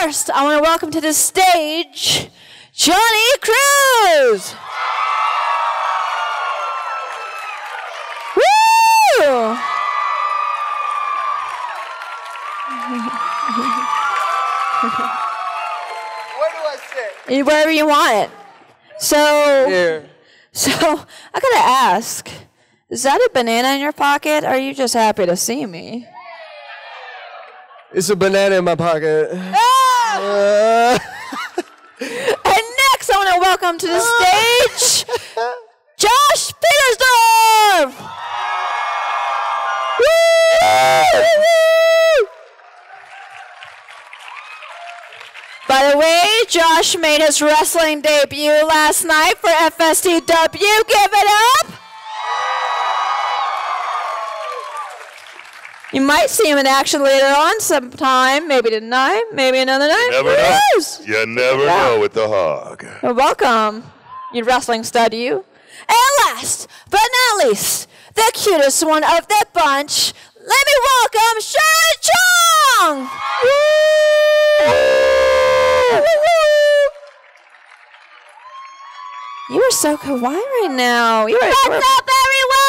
first, I want to welcome to the stage, Jonny Cruz. Woo! Where do I sit? Wherever you want it. So, Here. So I gotta ask, is that a banana in your pocket, or are you just happy to see me? It's a banana in my pocket. Ah! And next, I want to welcome to the stage, Josh Petersdorf. Woo! By the way, Josh made his wrestling debut last night for FSTW. Give it up. You might see him in action later on sometime. Maybe tonight, maybe another night. You never know. You never know with the hog. Well, welcome, you wrestling stud, you. And last but not least, the cutest one of the bunch, let me welcome Charlet Chung! You are so kawaii right now. You are. What's up, everyone?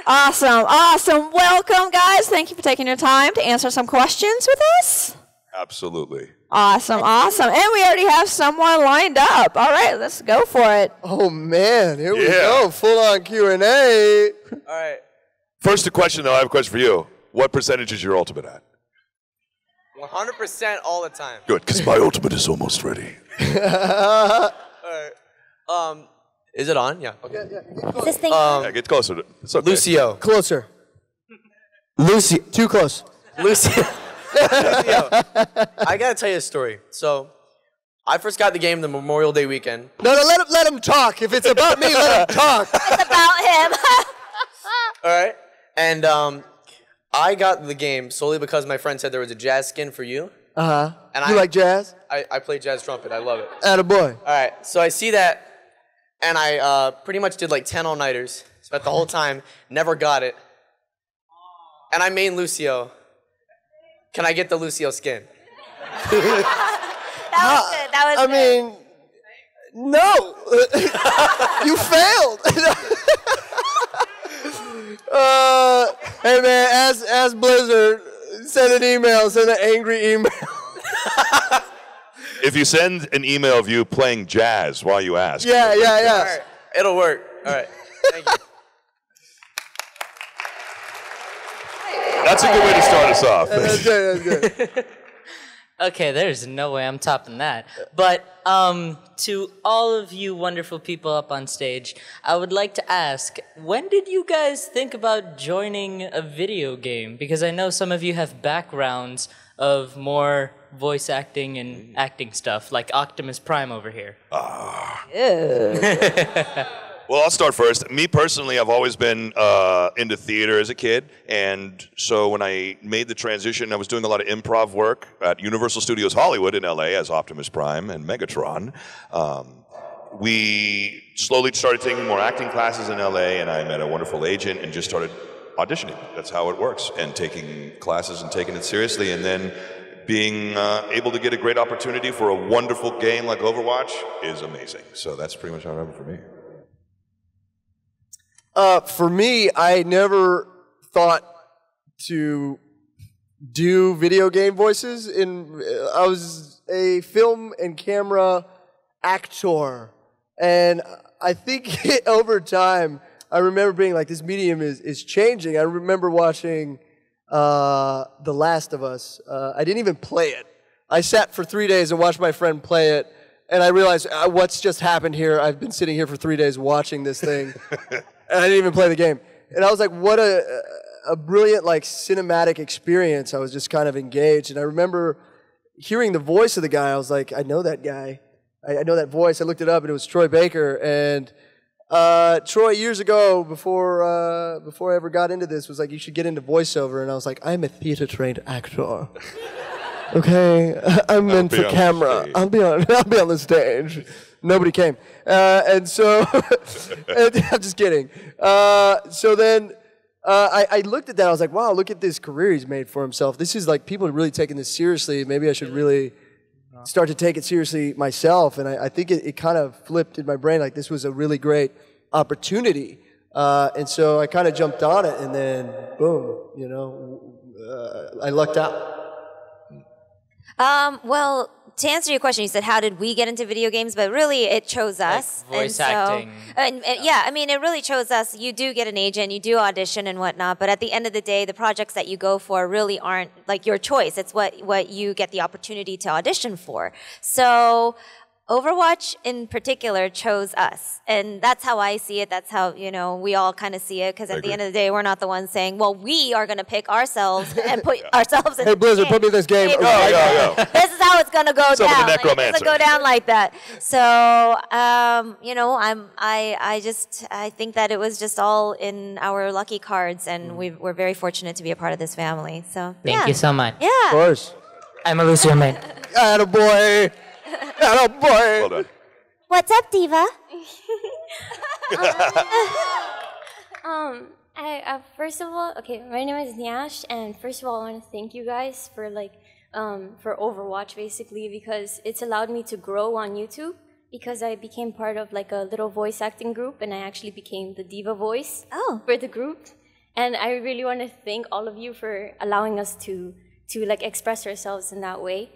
Awesome, awesome. Welcome, guys. Thank you for taking your time to answer some questions with us. Absolutely. Awesome, awesome. And we already have someone lined up. All right, let's go for it. Oh, man. Here we go. Full-on Q&A. All right. First, a question, though. I have a question for you. What percentage is your ultimate at? 100% all the time. Good, because my ultimate is almost ready. All right. Is it on? Yeah. Okay. Is this thing Yeah, get closer. It's okay. Lucio. Closer. Lucy. Too close. Lucio. Lucio. I gotta tell you a story. So, I first got the game the Memorial Day weekend. No, let him talk. If it's about me, let him talk. It's about him. All right. And I got the game solely because my friend said there was a jazz skin for you. Uh-huh. And You like jazz? I play jazz trumpet. I love it. Attaboy. All right. So I see that, and I pretty much did like 10 all-nighters. Spent the whole time, never got it. And I main Lucio. Can I get the Lucio skin? That was good. That was I good. mean, no. You failed. Hey, man, ask Blizzard. Send an email. Send an angry email. If you send an email of you playing jazz while you ask. Yeah. All right. It'll work. All right. Thank you. That's a good way to start us off. That's good. Okay, there's no way I'm topping that. But to all of you wonderful people up on stage, I would like to ask, when did you guys think about joining a video game? Because I know some of you have backgrounds of more voice acting and acting stuff, like Optimus Prime over here. Well, I'll start first. Me personally, I've always been into theater as a kid, and so when I made the transition, I was doing a lot of improv work at Universal Studios Hollywood in LA as Optimus Prime and Megatron. We slowly started taking more acting classes in LA, and I met a wonderful agent and just started auditioning. That's how it works, and taking classes and taking it seriously, and then being able to get a great opportunity for a wonderful game like Overwatch is amazing. So that's pretty much how it happened for me. For me, I never thought to do video game voices. I was a film and camera actor, and I think over time, I remember being like, this medium is changing. I remember watching The Last of Us. I didn't even play it. I sat for 3 days and watched my friend play it, and I realized, what's just happened here? I've been sitting here for 3 days watching this thing. And I didn't even play the game. And I was like, what a brilliant, like, cinematic experience. I was just kind of engaged. And I remember hearing the voice of the guy. I was like, I know that guy. I know that voice. I looked it up, and it was Troy Baker. And Troy, years ago, before I ever got into this, was like, you should get into voiceover. And I was like, I'm a theater-trained actor. Okay? I'm meant for camera. I'll be on the stage. Nobody came. And so, I'm just kidding. So then I looked at that. I was like, wow, look at this career he's made for himself. This is like people are really taking this seriously. Maybe I should really start to take it seriously myself. And I think it kind of flipped in my brain like this was a really great opportunity. And so I kind of jumped on it, and then boom, you know, I lucked out. Well, to answer your question, you said, how did we get into video games? But really, it chose us. Like voice acting. Yeah, I mean, it really chose us. You do get an agent, you do audition and whatnot, but at the end of the day, the projects that you go for really aren't like your choice. It's what you get the opportunity to audition for. So Overwatch in particular chose us, and that's how I see it. That's how, you know, we all kind of see it, because at the end of the day, we're not the ones saying, well, we are going to pick ourselves and put ourselves in Hey, Blizzard, put me in this game. This is how it's going to go Some of the down. Like, it necromancer. doesn't go down like that. So, you know, I think that it was just all in our lucky cards, and we're very fortunate to be a part of this family. So, Thank you so much. Yeah. Of course. I'm a Lucio man. Attaboy. Attaboy. Well done. What's up, D.Va? First of all, okay, my name is Nyash, and first of all, I want to thank you guys for for Overwatch, basically, because it's allowed me to grow on YouTube, because I became part of like a little voice acting group, and I actually became the D.Va voice for the group. And I really want to thank all of you for allowing us to like express ourselves in that way.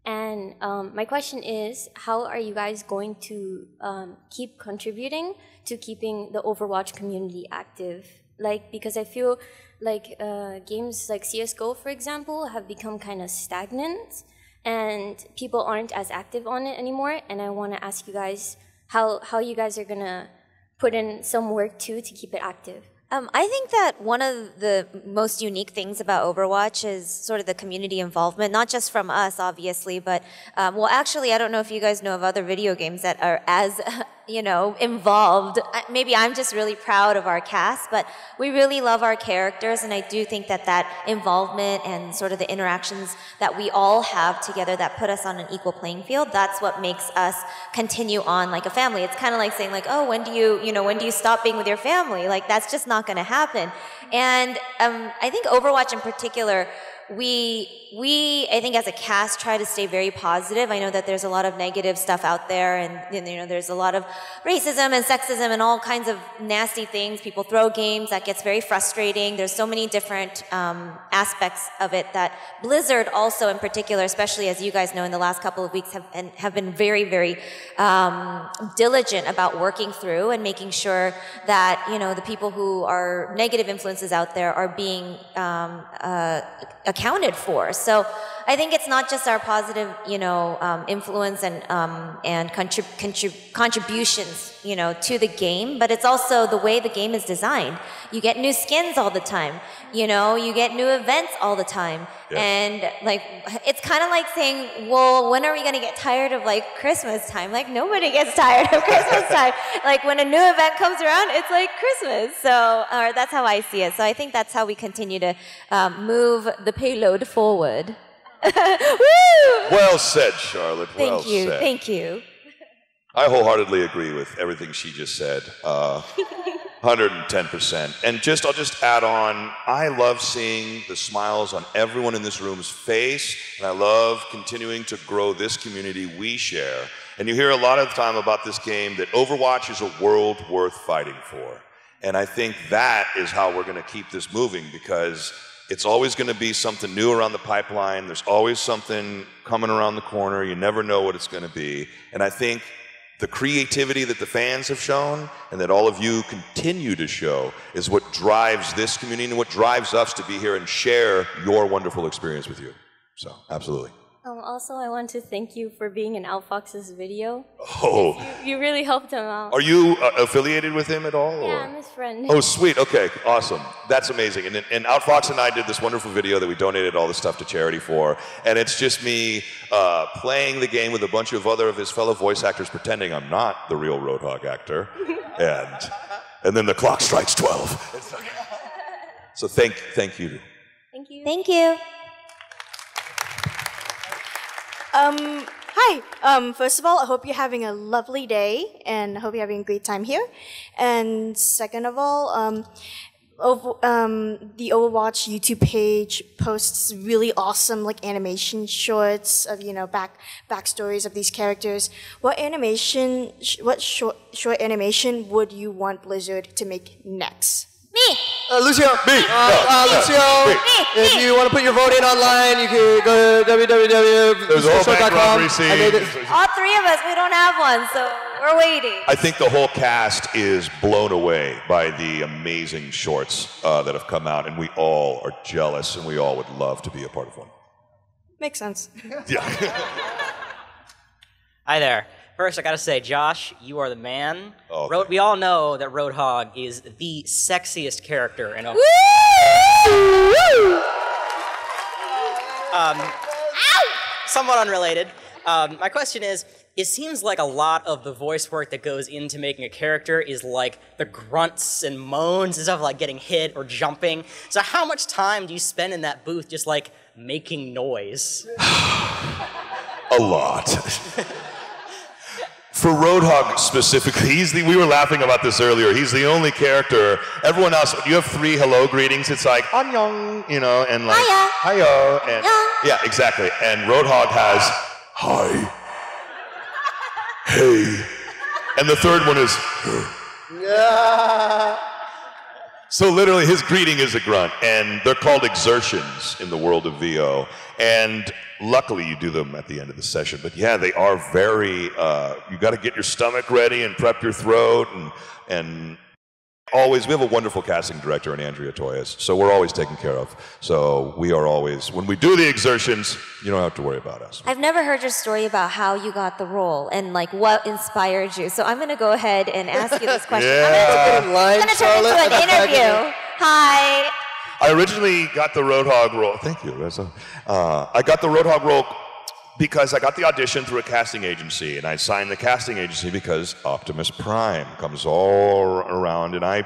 And my question is, how are you guys going to keep contributing to keeping the Overwatch community active? Like, because I feel like games like CSGO, for example, have become kind of stagnant, and people aren't as active on it anymore. And I want to ask you guys how you guys are gonna put in some work too to keep it active. I think that one of the most unique things about Overwatch is sort of the community involvement, not just from us, obviously, but, well, actually, I don't know if you guys know of other video games that are as, you know, involved. Maybe I'm just really proud of our cast, but we really love our characters, and I do think that that involvement and sort of the interactions that we all have together that put us on an equal playing field, that's what makes us continue on like a family. It's kind of like saying like, oh, when do you stop being with your family? Like, that's just not going to happen. And I think Overwatch in particular, we I think as a cast try to stay very positive. I know that there's a lot of negative stuff out there, and you know there's a lot of racism and sexism and all kinds of nasty things. People throw games, that gets very frustrating. There's so many different aspects of it that Blizzard also in particular, especially as you guys know, in the last couple of weeks have been very, very diligent about working through and making sure that, you know, the people who are negative influences out there are being accounted for. So I think it's not just our positive, you know, influence and contributions, you know, to the game, but it's also the way the game is designed. You get new skins all the time, you know, you get new events all the time. Yes. And like, it's kind of like saying, well, when are we going to get tired of like Christmas time? Like, nobody gets tired of Christmas time. Like, when a new event comes around, it's like Christmas. So, or that's how I see it. So I think that's how we continue to move the payload forward. Well said, Charlotte. Well Thank you. said. Thank you. I wholeheartedly agree with everything she just said. 110%. And I'll just add on, I love seeing the smiles on everyone in this room's face, and I love continuing to grow this community we share. And you hear a lot of the time about this game that Overwatch is a world worth fighting for. And I think that is how we're going to keep this moving, because it's always going to be something new around the pipeline. There's always something coming around the corner. You never know what it's going to be. And I think the creativity that the fans have shown and that all of you continue to show is what drives this community and what drives us to be here and share your wonderful experience with you. So, absolutely. Also, I want to thank you for being in Outfox's video. Oh. You really helped him out. Are you affiliated with him at all? Yeah, or? I'm his friend. Oh, sweet. Okay, awesome. That's amazing. And Outfox and I did this wonderful video that we donated all the stuff to charity for. And it's just me playing the game with a bunch of other of his fellow voice actors pretending I'm not the real Roadhog actor. and then the clock strikes 12. So thank you. Thank you. Thank you. Hi. First of all, I hope you're having a lovely day, and I hope you're having a great time here. And second of all, the Overwatch YouTube page posts really awesome like animation shorts of backstories of these characters. What short animation would you want Blizzard to make next? Me. Lucio. Me. Lucio. If you want to put your vote in online, you can go to www.lucioshow.com. All three of us, we don't have one, so we're waiting. I think the whole cast is blown away by the amazing shorts that have come out, and we all are jealous, and we all would love to be a part of one. Makes sense. Yeah. Hi there. First, I gotta say, Josh, you are the man. Okay. We all know that Roadhog is the sexiest character in Overwatch. Somewhat unrelated. My question is, it seems like a lot of the voice work that goes into making a character is like the grunts and moans and stuff like getting hit or jumping. So how much time do you spend in that booth just like making noise? A lot. For Roadhog specifically, we were laughing about this earlier. He's the only character. Everyone else, you have 3 hello greetings. It's like annyeong, and like hiya, and yeah, exactly. And Roadhog has hi, hey, and the third one is. So literally, his greeting is a grunt, and they're called exertions in the world of VO. And luckily, you do them at the end of the session. But yeah, they are very. You got to get your stomach ready and prep your throat, and always. We have a wonderful casting director in Andrea Toyas, so we're always taken care of. So we are always when we do the exertions, you don't have to worry about us. I've never heard your story about how you got the role and like what inspired you. So I'm going to go ahead and ask you this question. Yeah. I'm going to turn it into an interview. Hi. I originally got the Roadhog role. Thank you. I got the Roadhog role because I got the audition through a casting agency, and I signed the casting agency because Optimus Prime comes all around, and I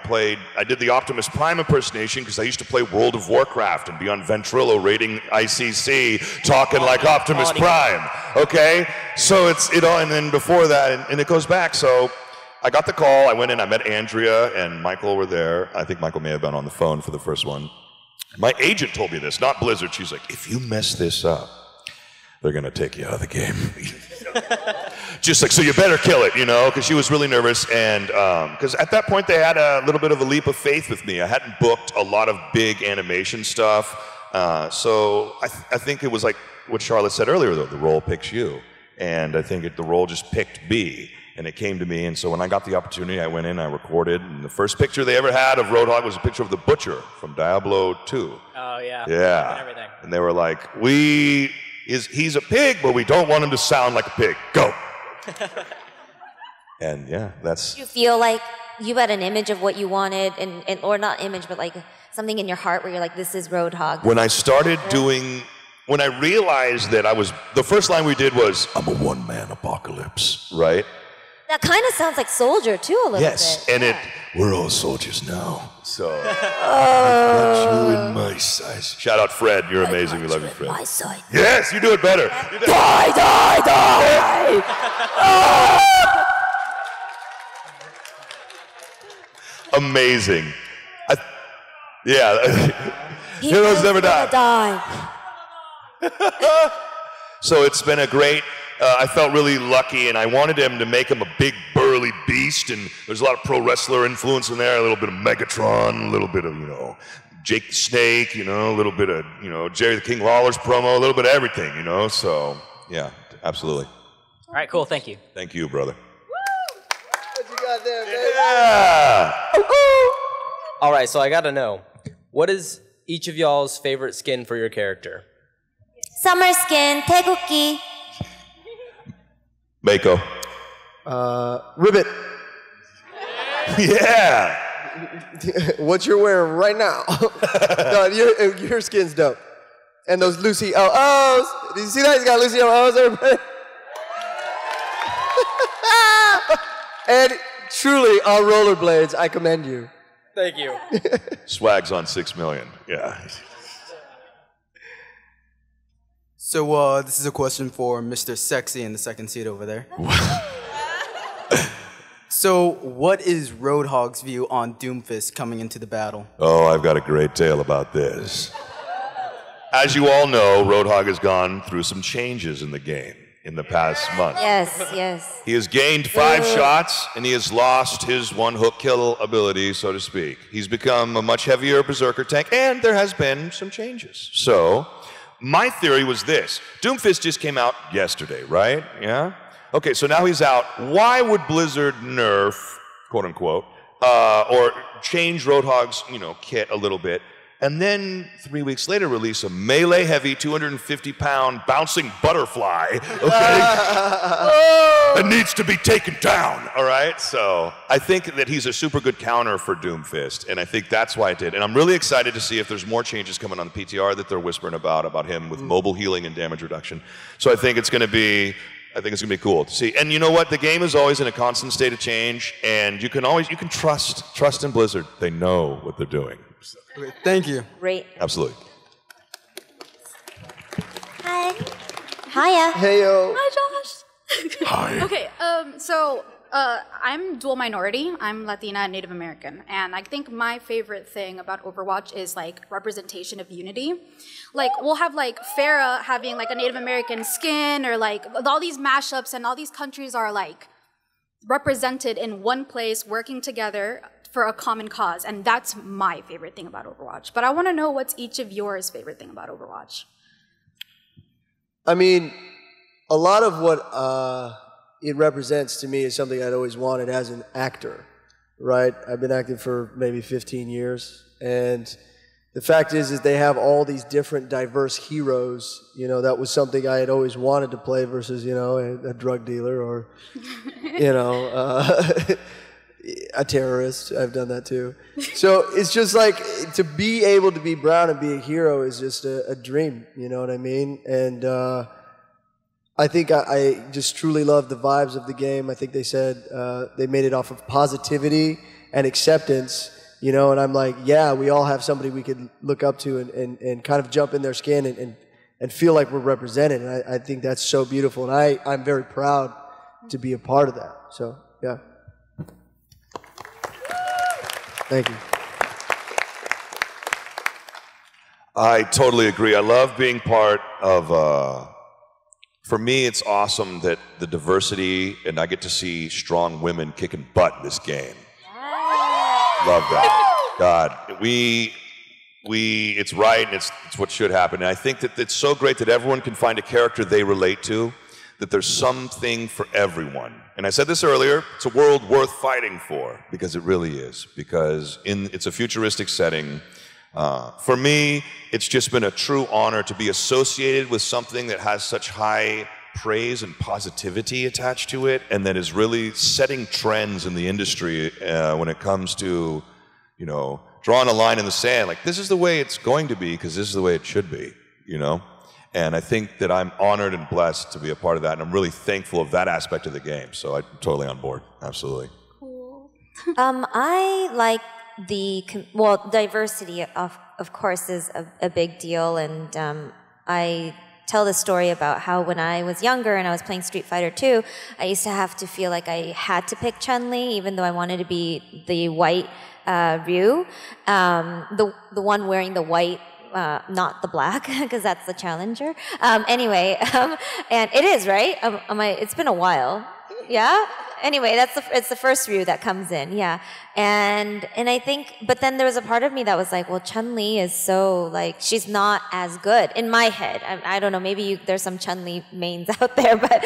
did the Optimus Prime impersonation because I used to play World of Warcraft and be on Ventrilo rating ICC, talking like Optimus Prime. Okay, so it's and then before that, and it goes back. So I got the call. I went in. I met Andrea and Michael were there. I think Michael may have been on the phone for the first one. My agent told me this, not Blizzard. She's like, if you mess this up, they're going to take you out of the game. Just like, so you better kill it, because she was really nervous. And because at that point, they had a little bit of a leap of faith with me. I hadn't booked a lot of big animation stuff. So I think it was like what Charlotte said earlier, though. The role picks you. And I think the role just picked B. And it came to me, and so when I got the opportunity, I went in, I recorded, and the first picture they ever had of Roadhog was a picture of the Butcher from Diablo 2. Oh, yeah. Yeah. And everything. And they were like, he's a pig, but we don't want him to sound like a pig. Go. And yeah, that's... Do you feel like you had an image of what you wanted, or not image, but like something in your heart where you're like, this is Roadhog? When I started when I realized that the first line we did was, I'm a one-man apocalypse, right? That kind of sounds like Soldier, too, a little bit. Yes, and we're all soldiers now. So, I got you in my size. Shout out Fred, you're amazing. We love you, Fred. My side. Yes, you do it better. Die! Amazing. Heroes never die. So it's been a great... I felt really lucky, and I wanted him to make him a big, burly beast, and there's a lot of pro wrestler influence in there, a little bit of Megatron, a little bit of, Jake the Snake, a little bit of, Jerry the King Lawler's promo, a little bit of everything, so, yeah, absolutely. All right, cool, thank you. Thank you, brother. What you got there, baby? Yeah! All right, so I gotta know, what is each of y'all's favorite skin for your character? Summer skin, Taeguki. Mako. Ribbit. Yeah. What you're wearing right now. No, your skin's dope. And those Lucy O's. Did you see that? He's got Lucy O's, everybody. And truly, on rollerblades, I commend you. Thank you. Swag's on 6 million. Yeah. So this is a question for Mr. Sexy in the second seat over there. So, what is Roadhog's view on Doomfist coming into the battle? Oh, I've got a great tale about this. As you all know, Roadhog has gone through some changes in the game in the past month. Yes. He has gained 5 shots, and he has lost his one-hook kill ability, so to speak. He's become a much heavier berserker tank, and there has been some changes. So, my theory was this. Doomfist just came out yesterday, right? Yeah? Okay, so now he's out. Why would Blizzard nerf, quote-unquote, or change Roadhog's, kit a little bit, and then 3 weeks later release a melee heavy 250-pound bouncing butterfly, okay? That needs to be taken down, all right? So I think that he's a super good counter for Doomfist, and I think that's why it did. And I'm really excited to see if there's more changes coming on the PTR that they're whispering about him with mobile healing and damage reduction. So I think it's going to be cool to see. And you know what? The game is always in a constant state of change, and you can trust in Blizzard. They know what they're doing. So. Okay, thank you. Great. Absolutely. Hi. Hiya. Heyo. Hi, Josh. Hi. Okay, so I'm dual minority. I'm Latina and Native American, and I think my favorite thing about Overwatch is like representation of unity. Like we'll have like Farah having like a Native American skin, or like all these mashups, and all these countries are like represented in one place, working together for a common cause, and that's my favorite thing about Overwatch. But I want to know what's each of yours favorite thing about Overwatch. I mean, a lot of what it represents to me is something I'd always wanted as an actor, right? I've been acting for maybe 15 years, and the fact is they have all these different diverse heroes. That was something I had always wanted to play versus, a drug dealer or, a terrorist. I've done that too. So it's just like, to be able to be brown and be a hero is just a dream, you know what I mean? And I think I just truly love the vibes of the game. I think they said they made it off of positivity and acceptance, and I'm like, yeah, we all have somebody we could look up to and kind of jump in their skin and feel like we're represented. And I think that's so beautiful, and I'm very proud to be a part of that. So, yeah. Thank you. I totally agree. I love being part of, for me, it's awesome that the diversity, and I get to see strong women kicking butt in this game. Love that. God, it's right, and it's what should happen. And I think that it's so great that everyone can find a character they relate to, that there's something for everyone. And I said this earlier, it's a world worth fighting for, because it really is. Because it's a futuristic setting. For me, it's just been a true honor to be associated with something that has such high praise and positivity attached to it, and that is really setting trends in the industry when it comes to, drawing a line in the sand. Like, this is the way it's going to be, because this is the way it should be, And I think that I'm honored and blessed to be a part of that, and I'm really thankful of that aspect of the game. So I'm totally on board. Absolutely. Cool. I like diversity, of course, is a big deal, and I tell the story about how when I was younger and I was playing Street Fighter 2, I used to have to feel like I had to pick Chun-Li, even though I wanted to be the white Ryu, the one wearing the white, not the black, because that's the challenger. Anyway, and it is, right? It's been a while. Yeah? Anyway, it's the first Ryu that comes in, yeah. And I think, but then there was a part of me that was like, well, Chun-Li is so, like, she's not as good in my head. I don't know, maybe there's some Chun-Li mains out there, but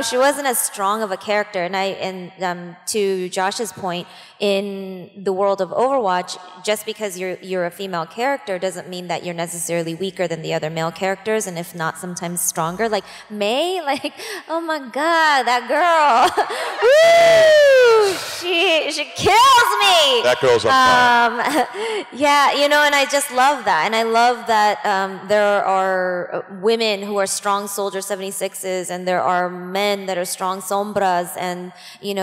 she wasn't as strong of a character. And to Josh's point, in the world of Overwatch, just because you're a female character doesn't mean that you're necessarily weaker than the other male characters, and if not, sometimes stronger. Like Mei, like, oh my God, that girl. Woo! She kills me. That girl's on fire. Yeah, and I just love that. And I love that there are women who are strong Soldier 76s, and there are men that are strong Sombras, and,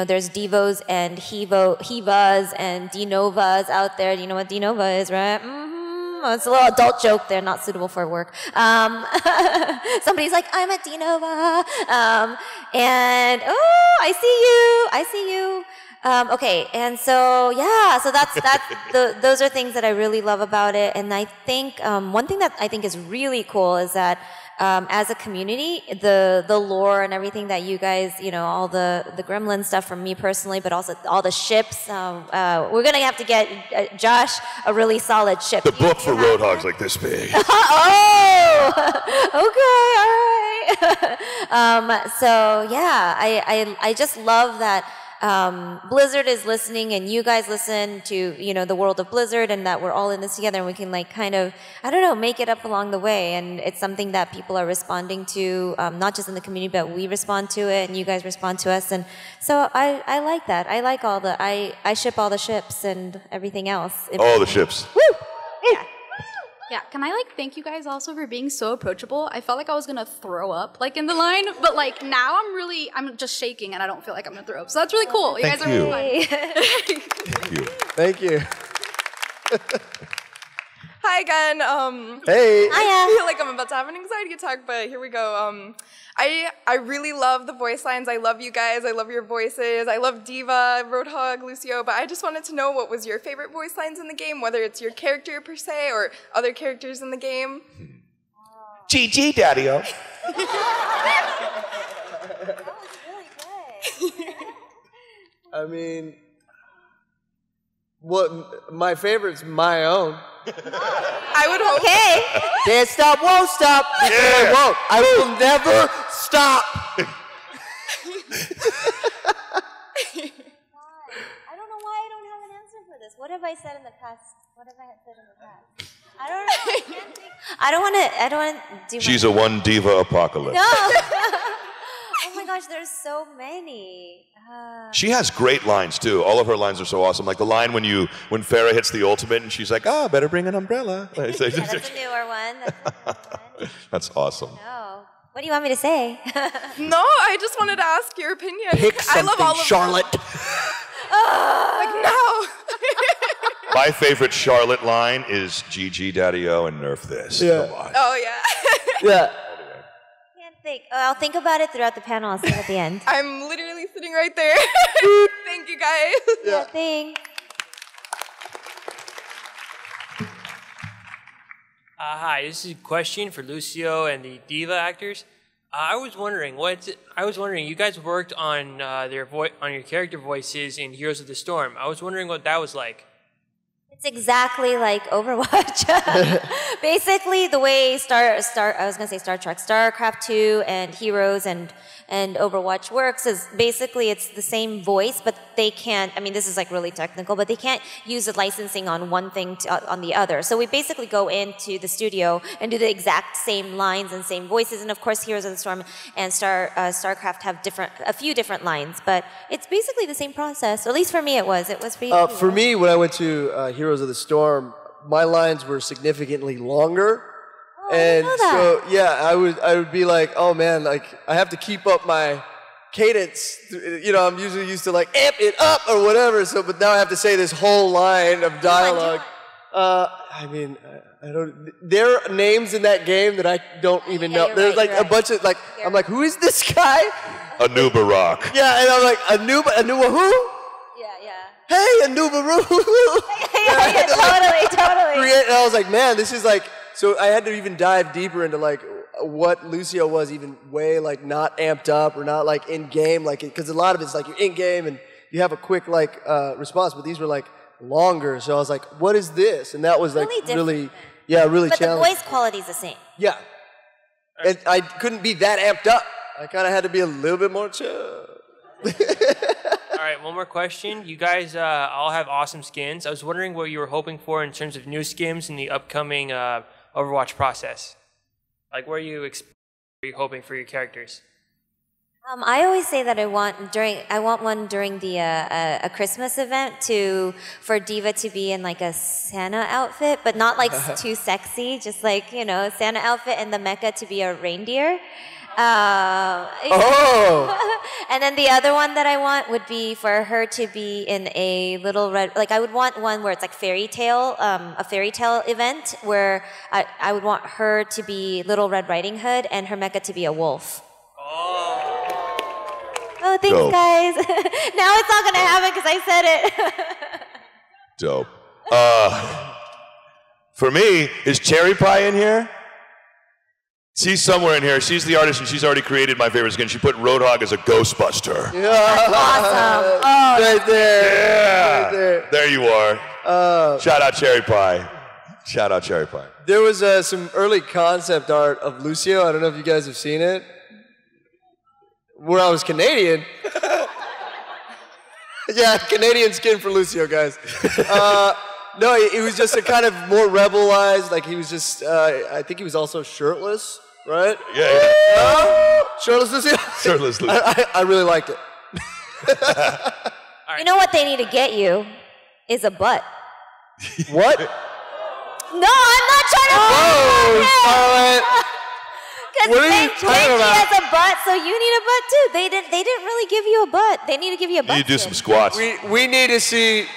there's Divos and Hivas and D.Novas out there. You know what D.Nova is, right? Mm-hmm. It's a little adult joke there, not suitable for work. Somebody's like, I'm a D.Nova. And, oh, I see you. Okay, and so yeah, so that's those are things that I really love about it, and I think one thing that I think is really cool is that as a community, the lore and everything that you guys, all the gremlin stuff from me personally, but also all the ships. We're gonna have to get Josh a really solid ship. The book for Roadhog's like this big. Oh, okay, all right. So yeah, I just love that. Blizzard is listening and you guys listen to, the world of Blizzard, and that we're all in this together and we can kind of, I don't know, make it up along the way. And it's something that people are responding to, not just in the community, but we respond to it and you guys respond to us. And so I like that. I like I ship all the ships and everything else. All the ships. Woo! Yeah. Yeah, can I thank you guys also for being so approachable? I felt like I was gonna throw up in the line, but now I'm just shaking and I don't feel like I'm gonna throw up. So that's really cool. You guys are really fun. Thank you. Thank you. Hi again. Hey. I feel like I'm about to have an anxiety attack, but here we go. I really love the voice lines. I love you guys. I love your voices. I love D.Va, Roadhog, Lucio, but I just wanted to know what was your favorite voice lines in the game, whether it's your character per se or other characters in the game. GG, Daddy-O. I mean, my favorite's my own. I would hope. Okay. Can't stop, won't stop. Yeah. Won't. I will never stop. I don't know why I don't have an answer for this. What have I said in the past? What have I said in the past? I don't know. I don't want to do. She's a one diva apocalypse. No. Oh my gosh, there's so many. She has great lines too. All of her lines are so awesome. Like the line when Farrah hits the ultimate and she's like, better bring an umbrella. Yeah, that's a newer one. That's awesome. No. What do you want me to say? No, I just wanted to ask your opinion. Pick something, I love all of Charlotte. No. My favorite Charlotte line is GG Daddy-O and nerf this. Yeah. Come on. Oh, yeah. Yeah. I'll think about it throughout the panel. I'll see it at the end. I'm literally sitting right there. Thank you, guys. Yeah, thanks. Hi, this is a question for Lucio and the D.Va actors. I was wondering, you guys worked on on your character voices in Heroes of the Storm. I was wondering what that was like. It's exactly like Overwatch. Basically, the way StarCraft 2 and Heroes and Overwatch works is basically it's the same voice, but they can't, this is really technical, but they can't use the licensing on one thing on the other. So we basically go into the studio and do the exact same lines and same voices. And of course, Heroes of the Storm and StarCraft have a few different lines, but it's basically the same process. At least for me, it was. It was for you. For me, when I went to Heroes of the Storm, my lines were significantly longer. And so, yeah, I would be like, oh man, I have to keep up my cadence. I'm usually used to amp it up or whatever. So, but now I have to say this whole line of dialogue. I don't. There are names in that game that I don't even know. There's a bunch of I'm like, who is this guy? Anuba Rock. Yeah, and I'm like, Anuba who? Hey, Anubaru! Totally. And I was like, man, this is so I had to even dive deeper into what Lucio was even way not amped up or not in game, because a lot of it's you're in game and you have a quick response, but these were longer. So I was like, what is this? And that was really challenging. But the voice quality is the same. Yeah, and I couldn't be that amped up. I kind of had to be a little bit more chill. All right, one more question. You guys all have awesome skins. I was wondering what you were hoping for in terms of new skins in the upcoming Overwatch process. What are you hoping for your characters? I always say that I want one during the a Christmas event for D.Va to be in a Santa outfit, but not too sexy, just Santa outfit, and the mecha to be a reindeer. And then the other one that I want would be for her to be in a little red, I would want one where it's a fairy tale event where I would want her to be Little Red Riding Hood and her mecha to be a wolf. Oh, thanks, Dope. guys. Now it's not gonna happen because I said it. Dope. For me, is Cherry Pie in here? She's somewhere in here. She's the artist, and she's already created my favorite skin. She put Roadhog as a Ghostbuster. Yeah. Awesome. Oh, Right there. Yeah. Right there. There you are. Shout out Cherry Pie. Shout out Cherry Pie. There was some early concept art of Lucio. I don't know if you guys have seen it. Where I was Canadian. Yeah, Canadian skin for Lucio, guys. No, he was just a kind of more rebelized. Like he was just, I think he was also shirtless, right? Yeah. Shirtless Lucio? Shirtless Lucio. I really liked it. You know what they need to get you is a butt. What? No, I'm not trying to. Charlotte. Because What are you talking about? has a butt, so you need a butt too. They didn't really give you a butt. They need to give you a butt. You do some squats. We need to see.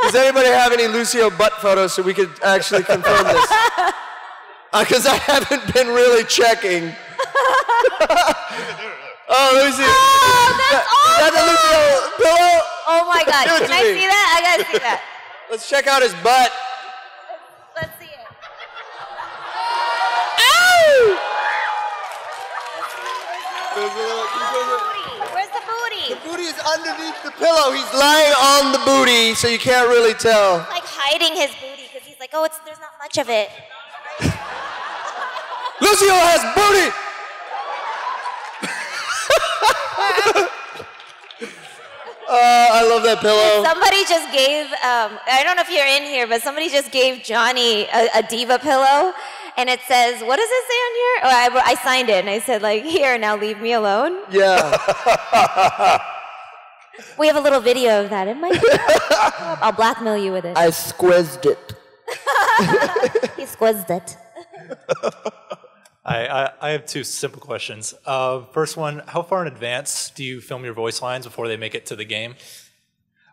Does anybody have any Lucio butt photos so we could actually confirm this? Because I haven't been really checking. Oh, let me see. Oh, that's awesome. That's a Lucio pillow. Oh my God! Give it Can to I me. see that? I gotta see that. Let's check out his butt. Let's see it. Where's the booty? The booty is underneath the pillow. He's lying on the booty, so you can't really tell. Like hiding his booty because he's like, oh, there's not much of it. Lucio has booty. I love that pillow. Somebody just gave, I don't know if you're in here, but somebody just gave Johnny a D.Va pillow. And it says, what does it say on here? Oh, I signed it and I said, like, here, now leave me alone. Yeah. We have a little video of that. It might be. I'll blackmail you with it. I squizzed it. He squizzed it. I have two simple questions. First one, how far in advance do you film your voice lines before they make it to the game?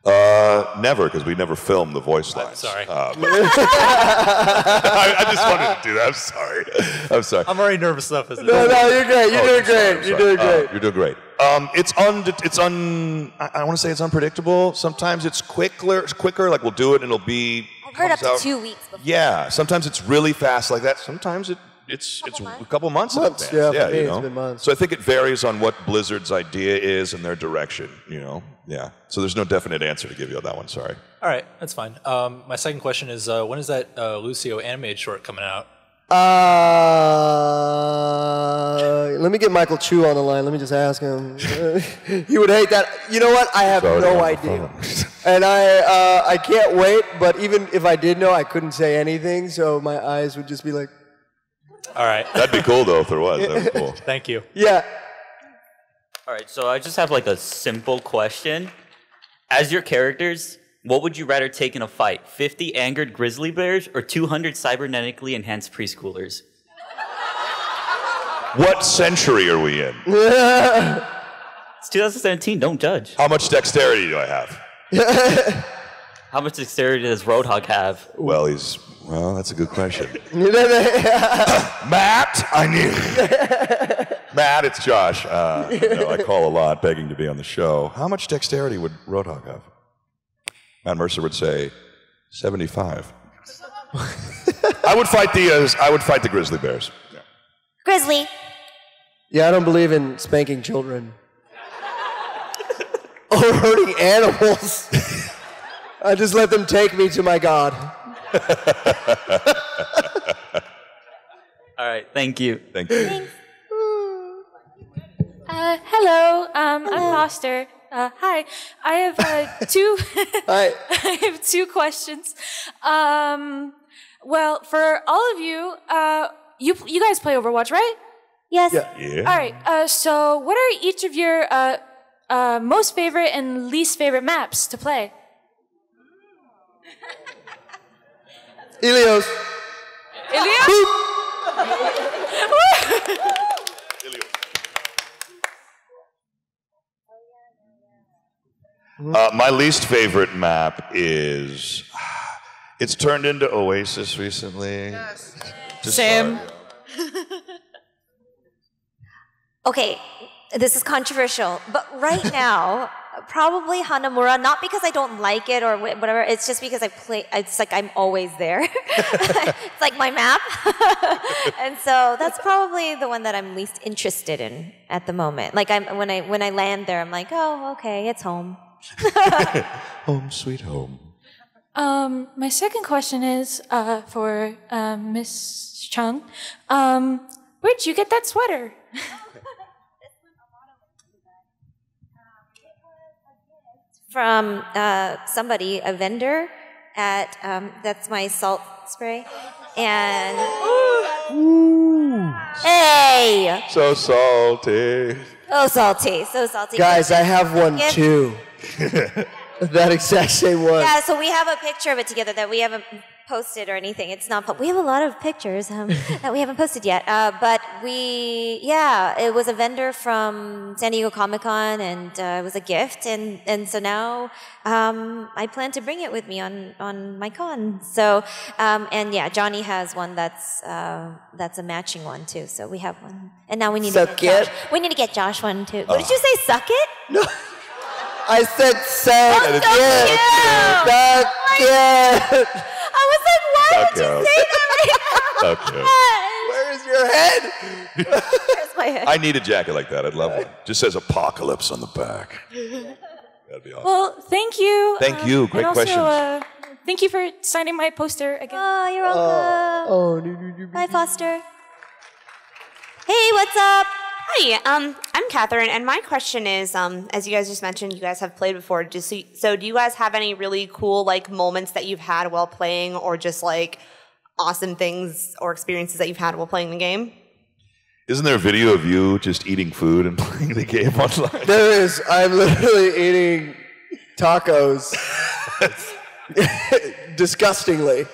Never, because we never film the voice lines. Sorry. I just wanted to do that. I'm sorry. I'm already nervous enough as it is. No, you're great. You're doing great. You're doing great. You're doing great. I want to say it's unpredictable. Sometimes it's quicker. Like we'll do it and it'll be. I've heard up to 2 weeks before. Yeah. Sometimes it's really fast like that. Sometimes it's a couple months in advance. Yeah, for me, you it's know. been months. So I think it varies on what Blizzard's idea is and their direction. You know. Yeah. So there's no definite answer to give you on that one. Sorry. All right, that's fine. My second question is, when is that Lucio animated short coming out? Let me get Michael Chu on the line. Let me just ask him. He would hate that. You know what? I have no idea. And I can't wait, but even if I did know, I couldn't say anything, so my eyes would just be like... All right. That'd be cool, though, if there was. That'd be cool. Thank you. Yeah. All right, so I just have like a simple question. As your characters, what would you rather take in a fight? 50 angered grizzly bears or 200 cybernetically enhanced preschoolers? What century are we in? It's 2017, don't judge. How much dexterity do I have? How much dexterity does Roadhog have? Well, that's a good question. Matt, Matt, it's Josh. I call a lot begging to be on the show. How much dexterity would Roadhog have? Matt Mercer would say 75. I would fight the grizzly bears. Yeah. Grizzly. Yeah, I don't believe in spanking children. Or hurting animals. I just let them take me to my God. All right, thank you. Thank you. Thanks. Hello, I'm Foster. Hi, I have two. Hi. I have two questions. Well, for all of you, you guys play Overwatch, right? Yes. Yeah. All right. So, what are each of your most favorite and least favorite maps to play? Ilios. My least favorite map is. It's turned into Oasis recently. Sam. Okay, this is controversial, but right now, probably Hanamura, not because I don't like it or whatever, it's just because it's like I'm always there. It's like my map. And so that's probably the one that I'm least interested in at the moment. Like when I land there, I'm like, oh, okay, it's home. Home sweet home. My second question is for Miss Chung. Where'd you get that sweater? From somebody, a vendor at that's my salt spray, and hey, So salty. oh salty, so salty. Guys, I have one Gift. too. That exact same one. Yeah, so we have a picture of it together that we haven't posted or anything. It's not. We have a lot of pictures that we haven't posted yet. But it was a vendor from San Diego Comic-Con, and it was a gift, and so now I plan to bring it with me on my con. So and yeah, Johnny has one that's a matching one too. So we have one, and now we need Suck to get it. Josh. We need to get Josh one too. What did you say? Suck it? No. I said suck Oh, it. so cute. Suck it. I was like, why Suck would you it. say that right now? Where is your head? Where's my head? I need a jacket like that. I'd love one. Just says apocalypse on the back. That'd be awesome. Well, thank you. Thank you. Great and also, questions. Thank you for signing my poster again. Oh, you're welcome. Hi, Foster. Hey, what's up? Hi, I'm Catherine, and my question is, as you guys just mentioned, you guys have played before. So do you guys have any really cool like moments that you've had while playing, or just like awesome things or experiences that you've had while playing the game? Isn't there a video of you just eating food and playing the game online? There is. I'm literally eating tacos disgustingly.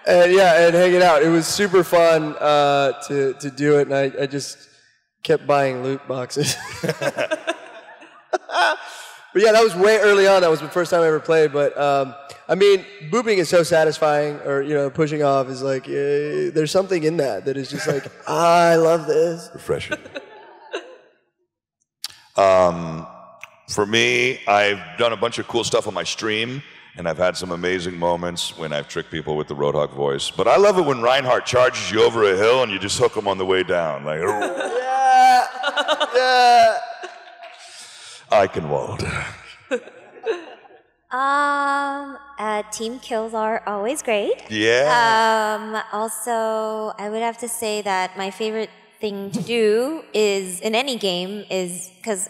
And yeah, and hanging out. It was super fun to do it, and I just kept buying loot boxes. But yeah, that was way early on. That was the first time I ever played. But I mean, booping is so satisfying, or pushing off is like there's something in that is just like I love this. Refreshing. For me, I've done a bunch of cool stuff on my stream, and I've had some amazing moments when I've tricked people with the Roadhog voice. But I love it when Reinhardt charges you over a hill and you just hook him on the way down. Like, yeah. Eichenwald. Team kills are always great. Yeah. Also, I would have to say that my favorite thing to do is in any game is because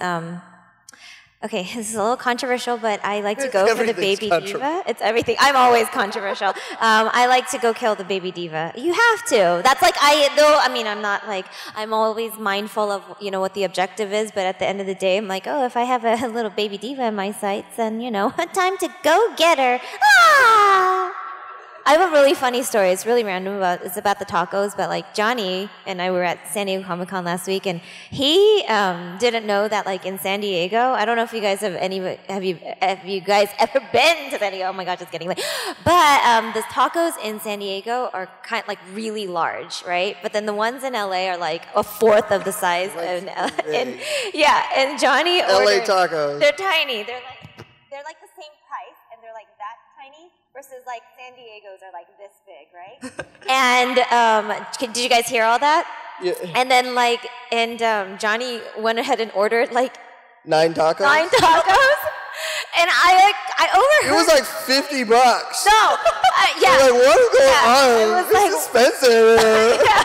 okay, this is a little controversial, but I like to go for the baby diva. It's everything. I'm always controversial. I like to go kill the baby diva. You have to. That's like I'm not like, I'm always mindful of, what the objective is, but at the end of the day, I'm like, oh, if I have a little baby diva in my sights, then, time to go get her. Ah! I have a really funny story. It's really random. It's about the tacos, but like Johnny and I were at San Diego Comic-Con last week, and he didn't know that like in San Diego, I don't know if you guys have you guys ever been to San Diego? Oh my gosh, it's getting late. But the tacos in San Diego are kind of like really large, right? But then the ones in LA are like a fourth of the size. And Johnny LA ordered, tacos. They're tiny. They're like the same price, and they're like that tiny. Versus like San Diego's are like this big, right? And did you guys hear all that? Yeah. And then Johnny went ahead and ordered like 9 tacos. 9 tacos. And I overheard. It was like $50. No, yeah. I'm like, what is going on? It was It's like expensive. yeah.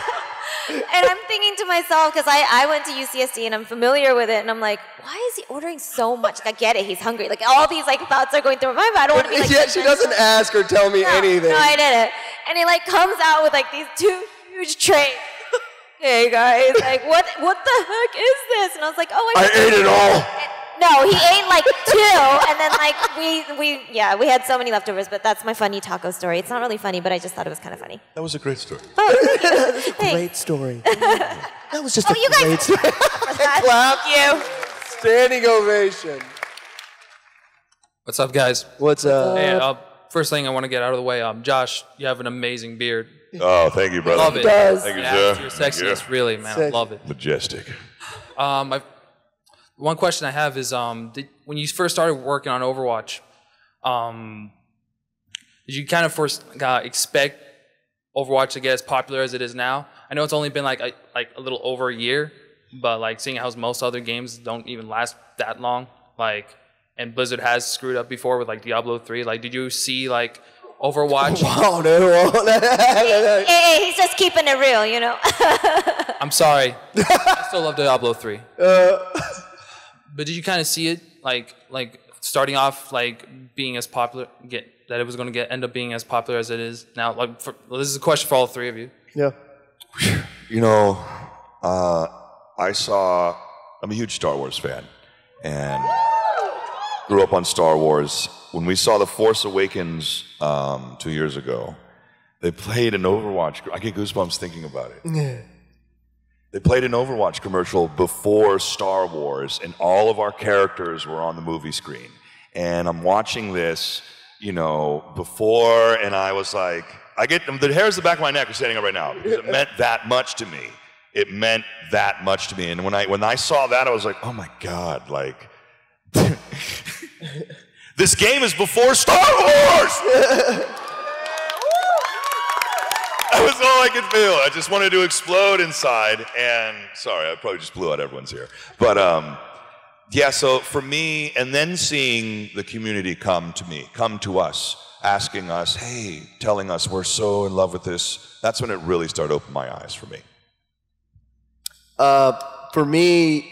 And I'm thinking to myself, because I went to UCSD and I'm familiar with it, and I'm like, why is he ordering so much? Like, I get it, he's hungry. Like, all these like thoughts are going through my mind, but I don't want to be like... Yeah, she doesn't ask or tell me anything. No, I didn't. And he like comes out with like these 2 huge trays. Hey guys, like what the heck is this? And I was like, oh, I ate it all. No, he ate like 2, and then like we had so many leftovers. But that's my funny taco story. It's not really funny, but I just thought it was kind of funny. That was a great story. That was a great story. That was just a great story. Clap. Thank you. Standing ovation. What's up, guys? What's up? Hey, first thing I want to get out of the way, Josh, you have an amazing beard. Oh, thank you, brother. Love it. Does. Thank you, It adds sir. to your sexiness, really, man. I love it. Majestic. One question I have is, when you first started working on Overwatch, did you kind of first expect Overwatch to get as popular as it is now? I know it's only been like a little over a year, but like seeing how most other games don't even last that long, like, and Blizzard has screwed up before with like Diablo 3. Like, did you see like Overwatch? Wow, dude. Hey, he's just keeping it real, you know. I'm sorry. I still love Diablo 3. But did you kind of see it like starting off like being as popular, that it was going to end up being as popular as it is now? Like, this is a question for all three of you. Yeah. You know, I'm a huge Star Wars fan, and grew up on Star Wars. When we saw The Force Awakens 2 years ago, they played an Overwatch. I get goosebumps thinking about it. Yeah. They played an Overwatch commercial before Star Wars, and all of our characters were on the movie screen. And I'm watching this, you know, before, and I was like, the hairs on the back of my neck are standing up right now, because it meant that much to me. It meant that much to me. And when I saw that, I was like, oh my God, like, this game is before Star Wars! That was all I could feel. I just wanted to explode inside, and sorry, I probably just blew out everyone's ear. But yeah, so for me, and then seeing the community come to us, asking us, hey, telling us we're so in love with this, that's when it really started opening my eyes for me. For me,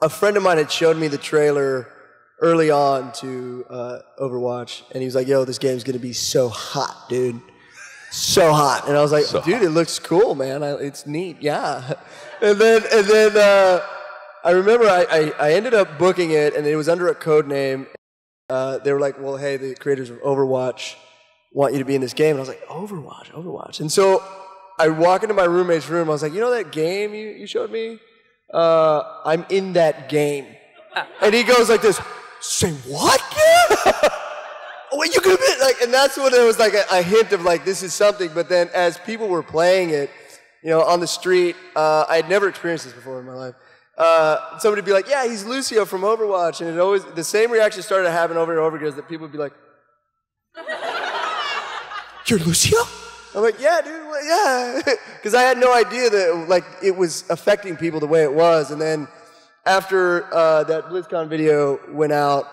a friend of mine had showed me the trailer early on to Overwatch, and he was like, yo, this game's gonna be so hot, dude. So hot. And I was like, dude, it looks cool, man. It's neat, yeah. And then I remember I ended up booking it, and it was under a code name. They were like, well, hey, the creators of Overwatch want you to be in this game. And I was like, Overwatch. And so I walk into my roommate's room. I was like, you know that game you showed me? I'm in that game. And he goes like this, say what? Wait, you could be like, and that's when there was like a hint of like, this is something. But then as people were playing it, you know, on the street, I had never experienced this before in my life. Somebody would be like, yeah, he's Lucio from Overwatch. And it always, the same reaction started to happen over and over again, is that people would be like, you're Lucio? I'm like, yeah, dude, well, yeah. Because I had no idea that like it was affecting people the way it was. And then after that BlizzCon video went out,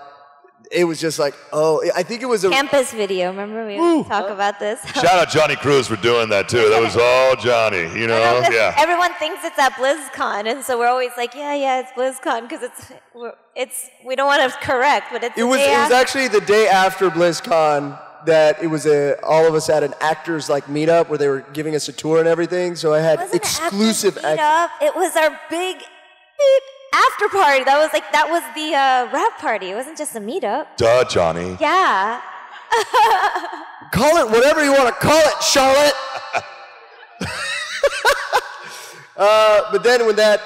it was just like, oh, I think it was a campus video. Remember we talk about this? Shout out Jonny Cruz for doing that too. That was all Johnny, you know? Yeah. Everyone thinks it's at BlizzCon, and so we're always like, yeah, it's BlizzCon, because we don't want to correct, but it's it was actually the day after BlizzCon that it was all of us had an actors like meetup where they were giving us a tour and everything. So I had exclusive meetup. It was our big after party. That was the rap party. It wasn't just a meetup. Duh, Johnny. Yeah. Call it whatever you want to call it, Charlotte. But then when that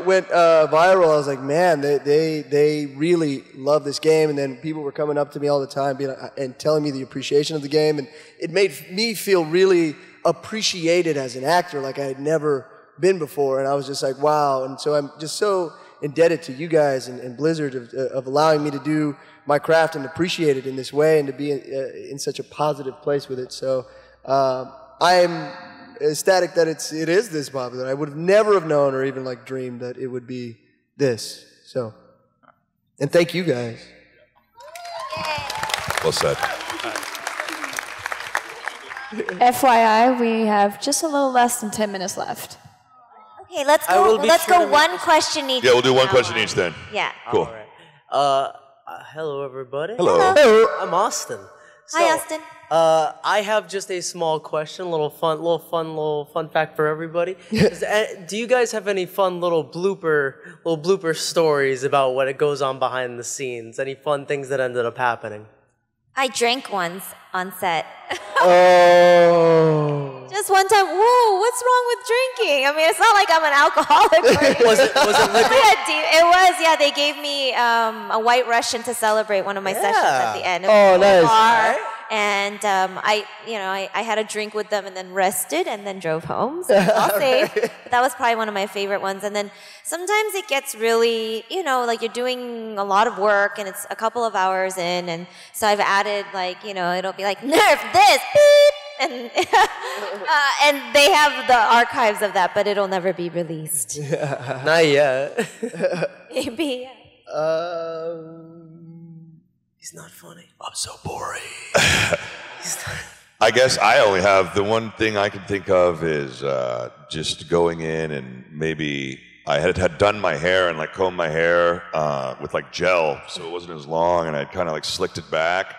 went viral, I was like, man, they really love this game. And then people were coming up to me all the time and telling me the appreciation of the game, and it made me feel really appreciated as an actor, like I had never been before. And I was just like, wow. And so I'm just so indebted to you guys and Blizzard of allowing me to do my craft and appreciate it in this way, and to be in such a positive place with it. So I am ecstatic that it is this popular. I would have never known or even like dreamed that it would be this. So, and thank you guys. Well said. FYI, we have just a little less than 10 minutes left. Okay, let's go one question each. Yeah, we'll do one question each then. Yeah. Cool. All right. Hello, everybody. Hello. Hello. I'm Austin. Hi, Austin. I have just a small question, little fun fact for everybody. Do you guys have any fun little blooper stories about what goes on behind the scenes? Any fun things that ended up happening? I drank once on set. Oh. Just one time, whoa, what's wrong with drinking? I mean, it's not like I'm an alcoholic. Was it liquid? It was, yeah. They gave me a White Russian to celebrate one of my sessions at the end. It was Oh, in a nice. bar, and I had a drink with them and then rested and then drove home. So it was all safe. But that was probably one of my favorite ones. And then sometimes it gets really, like you're doing a lot of work and it's a couple of hours in, and so I've added it'll be like nerf this, beep, and and they have the archives of that, but it'll never be released. Not yet. Maybe. He's not funny. I'm so boring. I guess I only have the one thing I can think of is just going in and maybe I had done my hair and combed my hair with gel, so it wasn't as long, and I'd kind of slicked it back.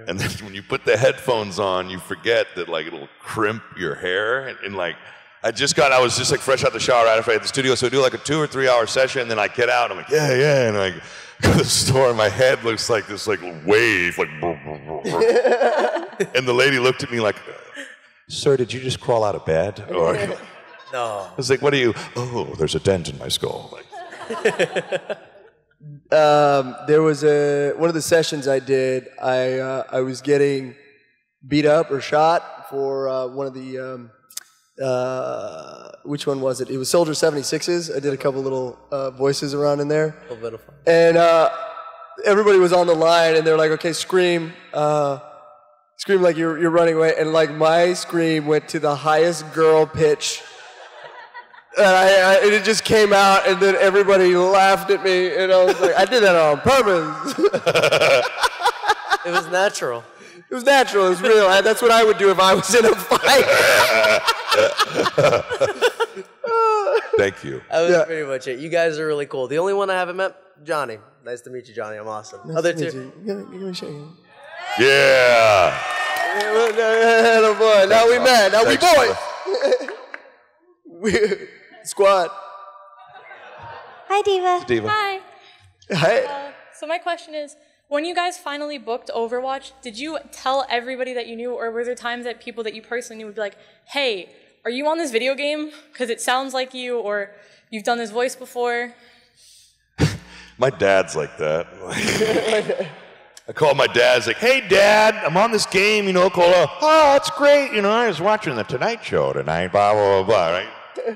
And then when you put the headphones on, you forget that it'll crimp your hair. And I was just fresh out the shower right after I had the studio, so I do a 2 or 3 hour session, and then I get out and I'm like, yeah, and I go to the store and my head looks like this wave, and the lady looked at me like, sir, did you just crawl out of bed? Or No. I was like, what are you? Oh, there's a dent in my skull. There was one of the sessions I did. I was getting beat up or shot for one of the which one was it? It was Soldier 76s. I did a couple little voices around in there. A little bit of fun. And everybody was on the line, and they're like, "Okay, scream like you're running away." And my scream went to the highest girl pitch. And it just came out, and then everybody laughed at me, and I was like, I did that on purpose. It was natural. It was natural. It was real. That's what I would do if I was in a fight. Thank you. That was pretty much it. You guys are really cool. The only one I haven't met, Johnny. Nice to meet you, Johnny. I'm awesome. Nice Other to meet two. you. Give me a shake. Yeah. Boy. Now we met. Now we Thanks, boys. Squad. Hi, D.Va. D.Va. Hi. Hi. So my question is, when you guys finally booked Overwatch, did you tell everybody that you knew, or were there times that people that you personally knew would be like, hey, are you on this video game? Because it sounds like you, or you've done this voice before? My dad's like that. I call my dad, it's like, hey, Dad, I'm on this game, called, oh, that's great, I was watching the Tonight Show tonight, blah, blah, blah, blah, right?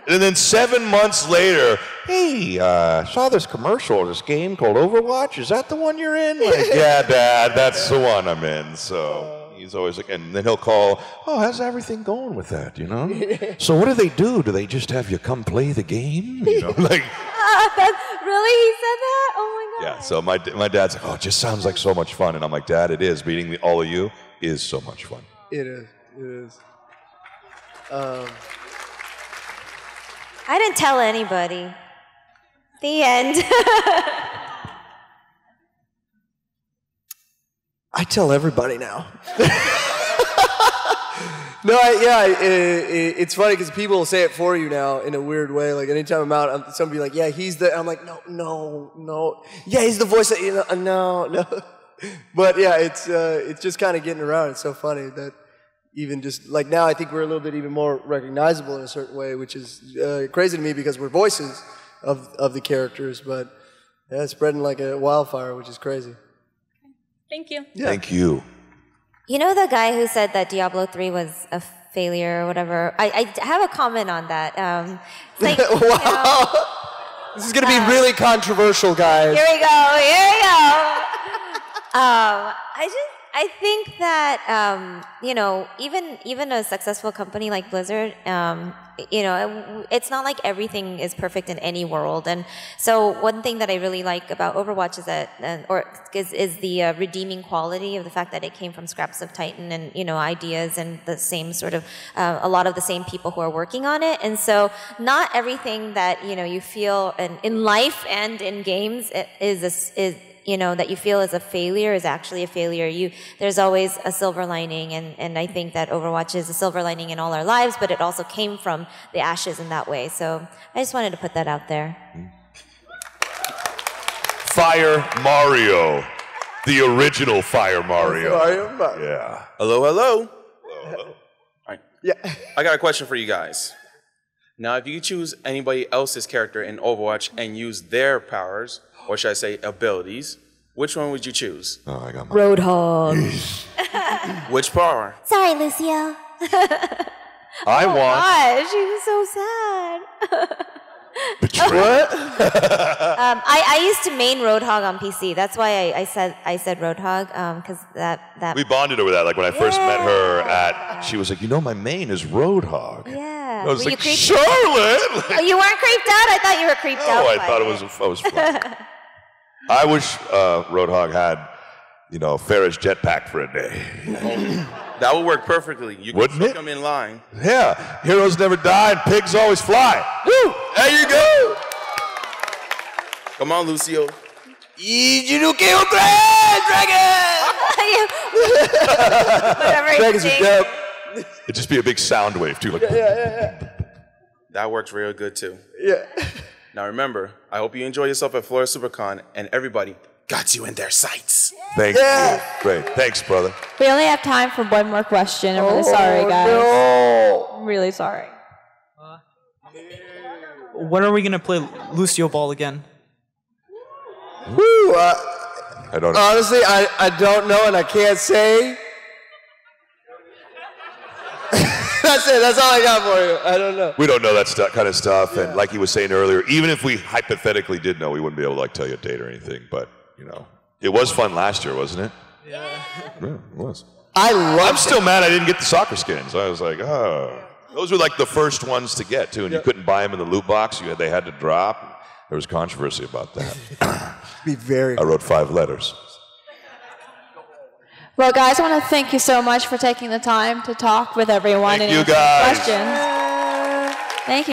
And then 7 months later, hey, saw this commercial, this game called Overwatch. Is that the one you're in? Yeah, Dad, that's the one I'm in. So he's always like, and then he'll call, oh, how's everything going with that, So what do? Do they just have you come play the game? Really? He said that? Oh my God. Yeah, so my dad's like, oh, it just sounds like so much fun. And I'm like, Dad, it is. Meeting all of you is so much fun. It is. It is. I didn't tell anybody. The end. I tell everybody now. It's funny because people will say it for you now in a weird way. Anytime I'm out, somebody will be like, yeah, he's the. I'm like, no. Yeah, he's the voice that no. But yeah, it's just kind of getting around. It's so funny that even just now, I think we're a little bit even more recognizable in a certain way, which is crazy to me because we're voices of the characters. But yeah, it's spreading like a wildfire, which is crazy. Thank you. Yeah. Thank you. You know the guy who said that Diablo 3 was a failure or whatever? I have a comment on that. Wow. This is going to be really controversial, guys. Here we go. I think that even a successful company like Blizzard, it's not like everything is perfect in any world. And so one thing that I really like about Overwatch is that, is the redeeming quality of the fact that it came from scraps of Titan and ideas and the same sort of a lot of the same people who are working on it. And so not everything that you feel in life and in games is that you feel is a failure is actually a failure. There's always a silver lining, and I think that Overwatch is a silver lining in all our lives, but it also came from the ashes in that way. So I just wanted to put that out there. Fire Mario. The original Fire Mario. Fire Mario. Yeah. Hello. Yeah, Yeah. I got a question for you guys. Now, if you could choose anybody else's character in Overwatch and use their powers, or should I say abilities, which one would you choose? Oh, I got Roadhog. Which power? Sorry, Lucio. I want. Gosh, she was so sad. What? I used to main Roadhog on PC. That's why I said Roadhog, because that. We bonded over that. Like when I first met her she was like, you know, my main is Roadhog. Yeah. I was Were like, you creeped Charlotte! Oh, you weren't creeped out? I thought you were creeped out. Oh, I by thought it was fun. I wish Roadhog had, you know, Ferris jetpack for a day. That would work perfectly. You Wouldn't can it? come in line. Yeah, heroes never die and pigs always fly. Woo! There you go. Come on, Lucio. Dragons are dope. It'd just be a big sound wave too. Like, That works real good too. Yeah. Now remember, I hope you enjoy yourself at Florida Supercon and everybody got you in their sights. Thank you. Great. Thanks, brother. We only have time for one more question. I'm really sorry, guys. I'm really sorry. When are we gonna play Lucio Ball again? Woo, I don't know. Honestly, I don't know and I can't say. That's it. That's all I got for you. I don't know. We don't know that kind of stuff, and like he was saying earlier, even if we hypothetically did know, we wouldn't be able to like tell you a date or anything. But you know, it was fun last year, wasn't it? Yeah. Yeah, it was. I'm still mad I didn't get the soccer skins. I was like, oh, those were like the first ones to get too, and you couldn't buy them in the loot box. They had to drop. There was controversy about that. Be very. I wrote 5 letters. Well, guys, I want to thank you so much for taking the time to talk with everyone Thank and you, answer guys. questions. Thank you.